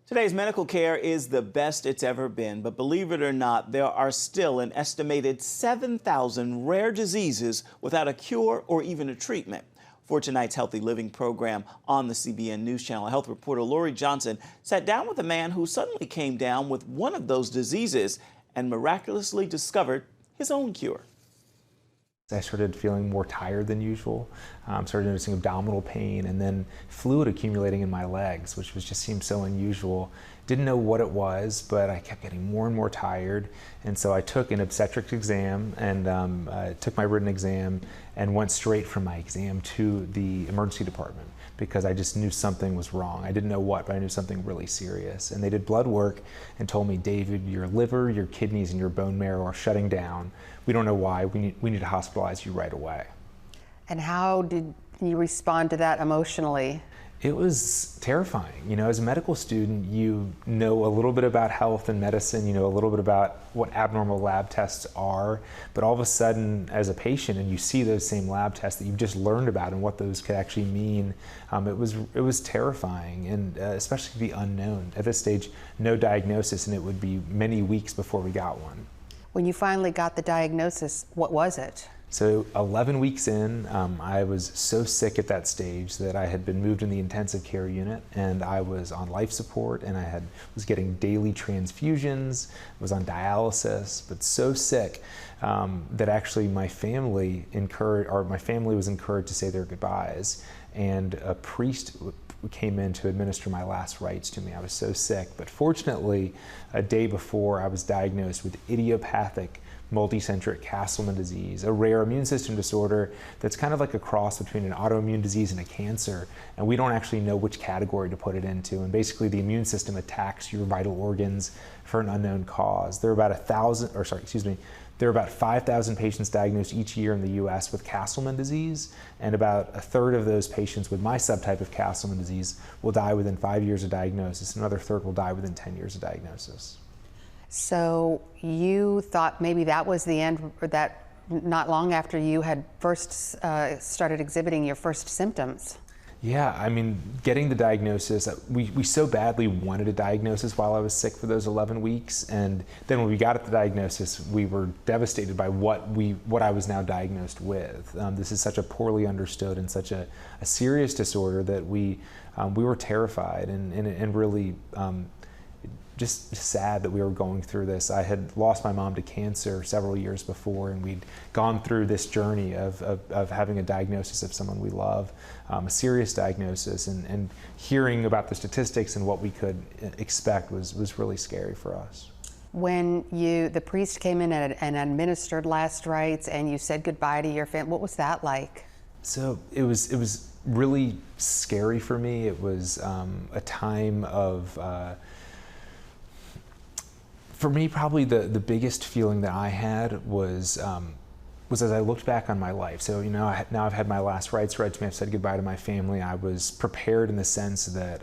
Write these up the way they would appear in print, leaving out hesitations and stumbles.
Today's medical care is the best it's ever been, but believe it or not, there are still an estimated 7,000 rare diseases without a cure or even a treatment. For tonight's Healthy Living program on the CBN News Channel, health reporter Lori Johnson sat down with a man who suddenly came down with one of those diseases and miraculously discovered his own cure. I started feeling more tired than usual, started noticing abdominal pain, and then fluid accumulating in my legs, which just seemed so unusual. Didn't know what it was, but I kept getting more and more tired, and so I took an obstetrics exam and took my written exam and went straight from my exam to the emergency department because I just knew something was wrong. I didn't know what, but I knew something really serious. And they did blood work and told me, David, your liver, your kidneys, and your bone marrow are shutting down. We don't know why. We need to hospitalize you right away. And how did you respond to that emotionally? It was terrifying. You know, as a medical student, you know a little bit about health and medicine, you know a little bit about what abnormal lab tests are, but all of a sudden, as a patient, and you see those same lab tests that you've just learned about and what those could actually mean, it was terrifying, and especially the unknown. At this stage, no diagnosis, and it would be many weeks before we got one. When you finally got the diagnosis, what was it? So 11 weeks in, I was so sick at that stage that I had been moved in the intensive care unit, and I was on life support, and I was getting daily transfusions, was on dialysis, but so sick that actually my family was encouraged to say their goodbyes, and a priest came in to administer my last rites to me. I was so sick, but fortunately, a day before, I was diagnosed with idiopathic multicentric Castleman disease, a rare immune system disorder that's kind of like a cross between an autoimmune disease and a cancer, and we don't actually know which category to put it into. And basically, the immune system attacks your vital organs for an unknown cause. There are about 5,000 patients diagnosed each year in the U.S. with Castleman disease, and about a third of those patients with my subtype of Castleman disease will die within 5 years of diagnosis. Another third will die within 10 years of diagnosis. So you thought maybe that was the end, or that not long after you had first started exhibiting your first symptoms. Yeah, I mean, getting the diagnosis, we so badly wanted a diagnosis while I was sick for those 11 weeks, and then when we got the diagnosis, we were devastated by what I was now diagnosed with. This is such a poorly understood and such a serious disorder that we were terrified and really just sad that we were going through this. I had lost my mom to cancer several years before, and we'd gone through this journey of having a diagnosis of someone we love, a serious diagnosis, and hearing about the statistics and what we could expect was really scary for us. When the priest came in and administered last rites and you said goodbye to your family, what was that like? So it was really scary for me. It was a time of for me, probably the biggest feeling that I had was as I looked back on my life. So, you know, now I've had my last rites read to me, I've said goodbye to my family. I was prepared in the sense that,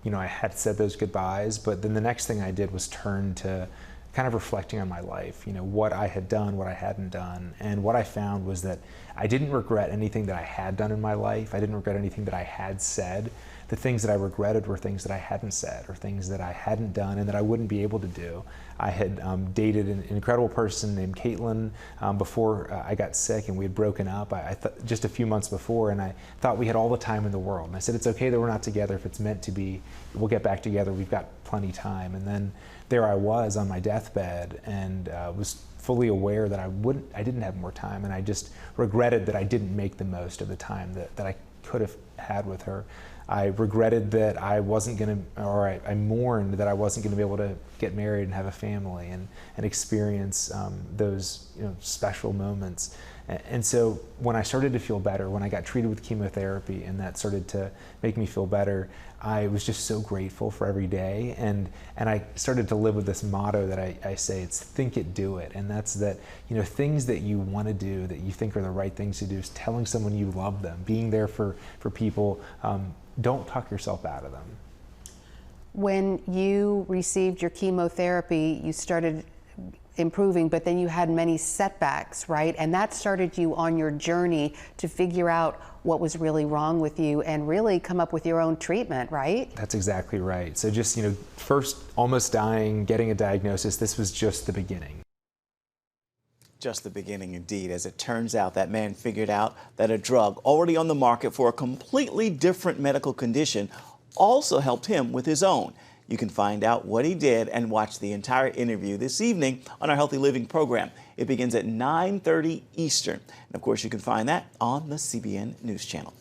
you know, I had said those goodbyes, but then the next thing I did was turn to kind of reflecting on my life, you know, what I had done, what I hadn't done. And what I found was that I didn't regret anything that I had done in my life. I didn't regret anything that I had said. The things that I regretted were things that I hadn't said or things that I hadn't done and that I wouldn't be able to do. I had dated an incredible person named Caitlin before I got sick, and we had broken up just a few months before, and I thought we had all the time in the world. And I said, it's okay that we're not together. If it's meant to be, we'll get back together. We've got plenty time. And then there I was on my deathbed, and was fully aware that I didn't have more time, and I just regretted that I didn't make the most of the time that I could have had with her. I regretted that I wasn't going to, or I mourned that I wasn't going to be able to get married and have a family and experience those, you know, special moments. And so when I started to feel better, when I got treated with chemotherapy and that started to make me feel better, I was just so grateful for every day. And I started to live with this motto that I say, it's think it, do it. And that's that, you know, things that you want to do, that you think are the right things to do, is telling someone you love them, being there for people. Don't talk yourself out of them. When you received your chemotherapy, you started improving, but then you had many setbacks, right? And that started you on your journey to figure out what was really wrong with you and really come up with your own treatment, right? That's exactly right. So just, first almost dying, getting a diagnosis, this was just the beginning. Just the beginning indeed. As it turns out, that man figured out that a drug already on the market for a completely different medical condition also helped him with his own. You can find out what he did and watch the entire interview this evening on our Healthy Living program. It begins at 9:30 Eastern. And of course, you can find that on the CBN News Channel.